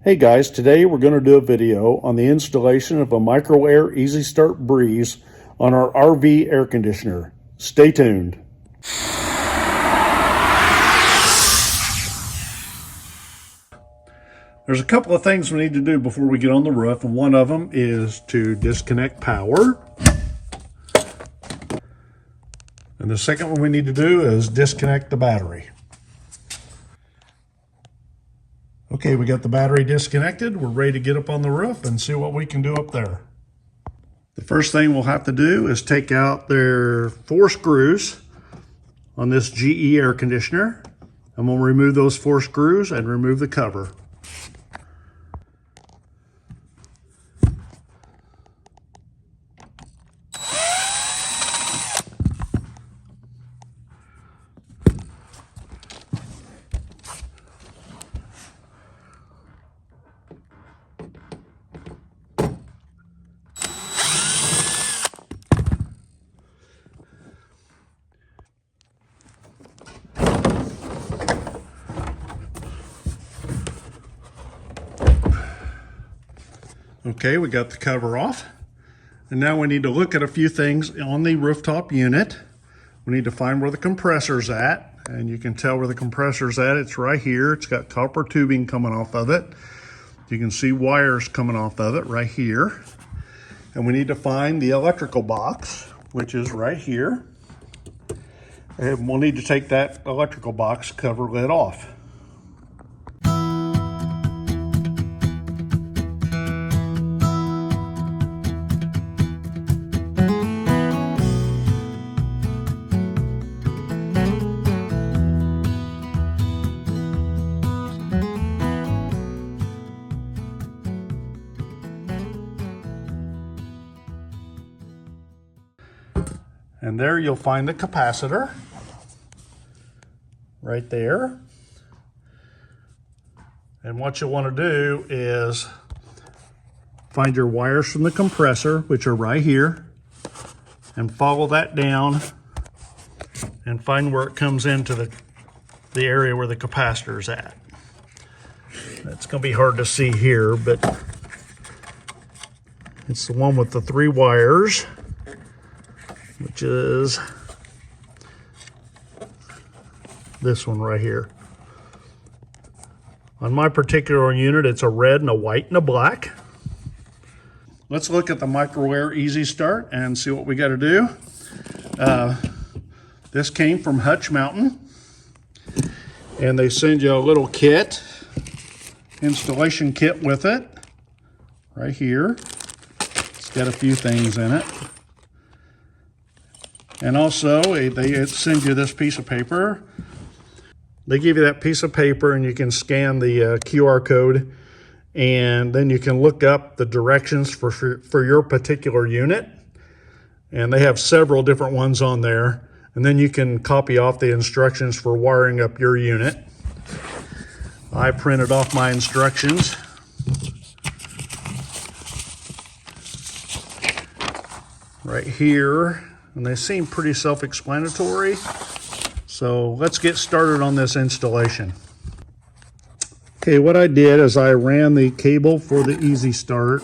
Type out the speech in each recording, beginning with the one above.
Hey guys, today we're going to do a video on the installation of a micro air Easystart Breeze on our RV air conditioner. Stay tuned. There's a couple of things we need to do before we get on the roof, and one of them is to disconnect power. And the second one we need to do is disconnect the battery. Okay, we got the battery disconnected. We're ready to get up on the roof and see what we can do up there. The first thing we'll have to do is take out their 4 screws on this GE air conditioner. I'm going to remove those 4 screws and remove the cover. Okay, we got the cover off. And now we need to look at a few things on the rooftop unit. We need to find where the compressor's at. And you can tell where the compressor's at. It's right here. It's got copper tubing coming off of it. You can see wires coming off of it right here. And we need to find the electrical box, which is right here. And we'll need to take that electrical box cover lid off. And there you'll find the capacitor right there. And what you'll want to do is find your wires from the compressor, which are right here, and follow that down and find where it comes into the area where the capacitor is at. That's going to be hard to see here, but it's the one with the 3 wires, which is this one right here. On my particular unit, it's a red and a white and a black. Let's look at the micro air Easystart and see what we got to do. This came from Hutch Mountain, and they send you a little kit, installation kit with it, right here. It's got a few things in it. And also, they send you this piece of paper. They give you that piece of paper, and you can scan the QR code, and then you can look up the directions for your particular unit. And they have several different ones on there. And then you can copy off the instructions for wiring up your unit. I printed off my instructions. Right here. And they seem pretty self-explanatory. So let's get started on this installation. Okay, what I did is I ran the cable for the Easystart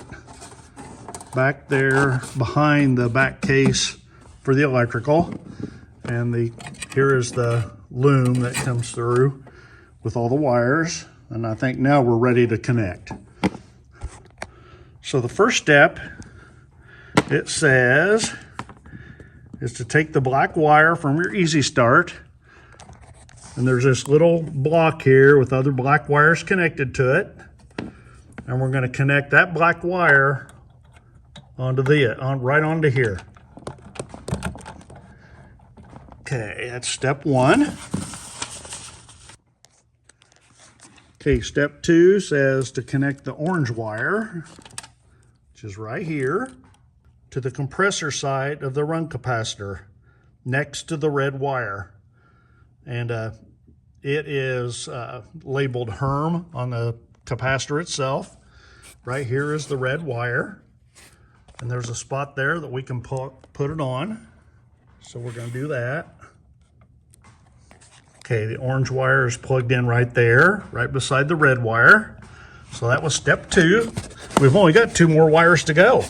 back there behind the back case for the electrical. And here is the loom that comes through with all the wires. And I think now we're ready to connect. So the first step, it says, is to take the black wire from your Easystart, and there's this little block here with other black wires connected to it, and we're going to connect that black wire onto right onto here. Okay, that's step 1. Okay, step 2 says to connect the orange wire, which is right here, to the compressor side of the run capacitor next to the red wire. And it is labeled Herm on the capacitor itself. Right here is the red wire. And there's a spot there that we can put it on. So we're going to do that. Okay, the orange wire is plugged in right there, right beside the red wire. So that was step 2. We've only got 2 more wires to go.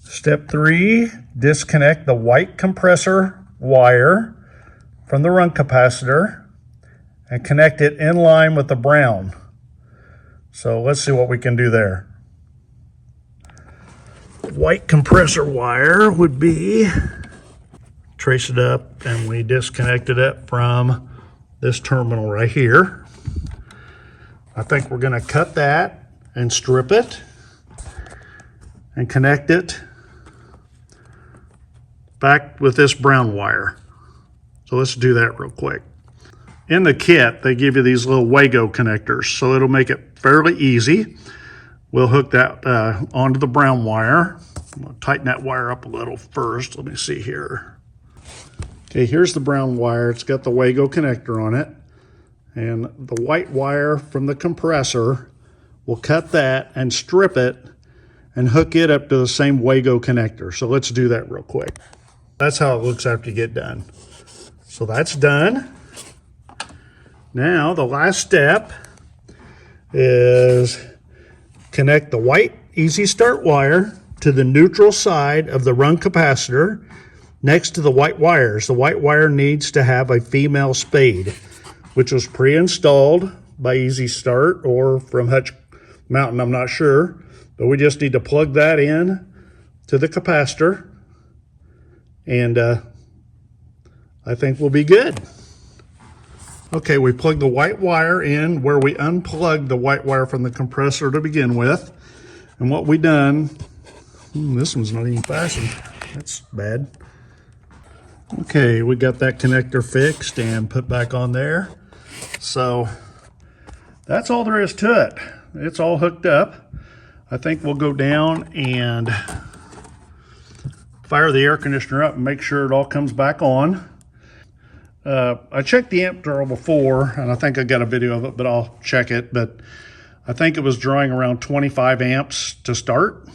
Step 3, disconnect the white compressor wire from the run capacitor and connect it in line with the brown. So let's see what we can do there. White compressor wire would be, trace it up, and we disconnected it from this terminal right here. I think we're going to cut that and strip it and connect it back with this brown wire. So let's do that real quick. In the kit, they give you these little Wago connectors, so it'll make it fairly easy. We'll hook that onto the brown wire. I'm going to tighten that wire up a little first. Let me see here. Okay, here's the brown wire. It's got the Wago connector on it. And the white wire from the compressor, we'll cut that and strip it and hook it up to the same Wago connector. So let's do that real quick. That's how it looks after you get done. So that's done. Now the last step is connect the white Easystart wire to the neutral side of the run capacitor next to the white wires. The white wire needs to have a female spade, which was pre-installed by Easystart or from Hutch Mountain, I'm not sure. But we just need to plug that in to the capacitor, and I think we'll be good. Okay, we plugged the white wire in where we unplugged the white wire from the compressor to begin with. And what we done, this one's not even fastened. That's bad. Okay, we got that connector fixed and put back on there. So that's all there is to it. It's all hooked up. I think we'll go down and fire the air conditioner up and make sure it all comes back on. I checked the amp draw before, and I think I got a video of it, but I'll check it. But I think it was drawing around 25 amps to start.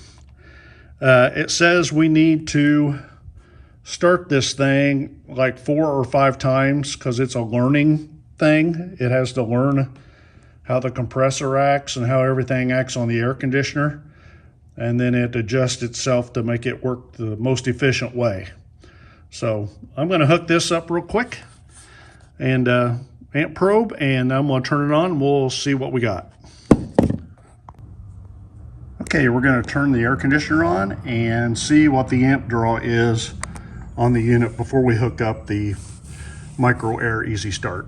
It says we need to start this thing like 4 or 5 times because it's a learning thing. It has to learn how the compressor acts and how everything acts on the air conditioner. And then it adjusts itself to make it work the most efficient way. So I'm going to hook this up real quick and amp probe, and I'm going to turn it on and we'll see what we got. Okay, we're going to turn the air conditioner on and see what the amp draw is on the unit before we hook up the Micro Air Easystart.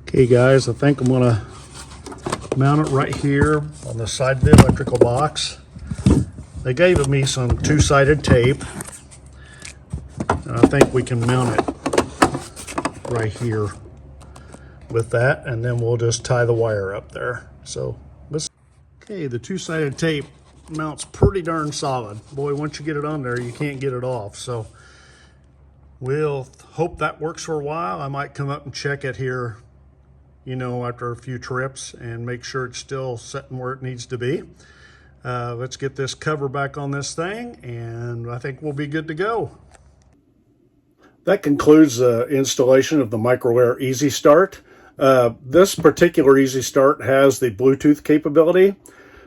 Okay guys, I think I'm gonna mount it right here on the side of the electrical box. They gave me some 2-sided tape, and I think we can mount it right here with that, and then we'll just tie the wire up there. So let's. Okay, the 2-sided tape mounts pretty darn solid. Boy, once you get it on there, you can't get it off. So we'll hope that works for a while. I might come up and check it here, you know, after a few trips and make sure it's still sitting where it needs to be. Let's get this cover back on this thing, and I think we'll be good to go. That concludes the installation of the Micro Air Easystart. This particular Easystart has the Bluetooth capability,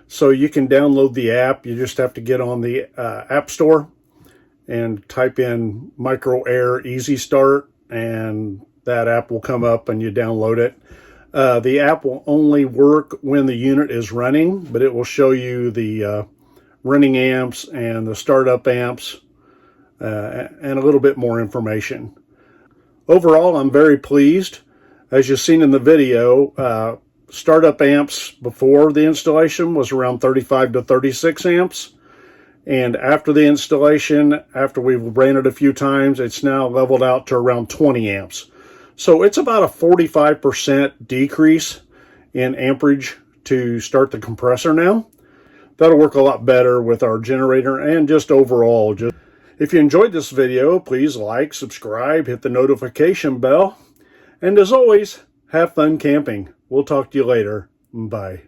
so you can download the app. You just have to get on the App Store and type in Micro Air Easystart, and that app will come up and you download it. The app will only work when the unit is running, but it will show you the running amps and the startup amps and a little bit more information. Overall, I'm very pleased. As you've seen in the video, startup amps before the installation was around 35 to 36 amps. And after the installation, after we've ran it a few times, it's now leveled out to around 20 amps. So it's about a 45% decrease in amperage to start the compressor now. That'll work a lot better with our generator and just overall. If you enjoyed this video, please like, subscribe, hit the notification bell. And as always, have fun camping. We'll talk to you later. Bye.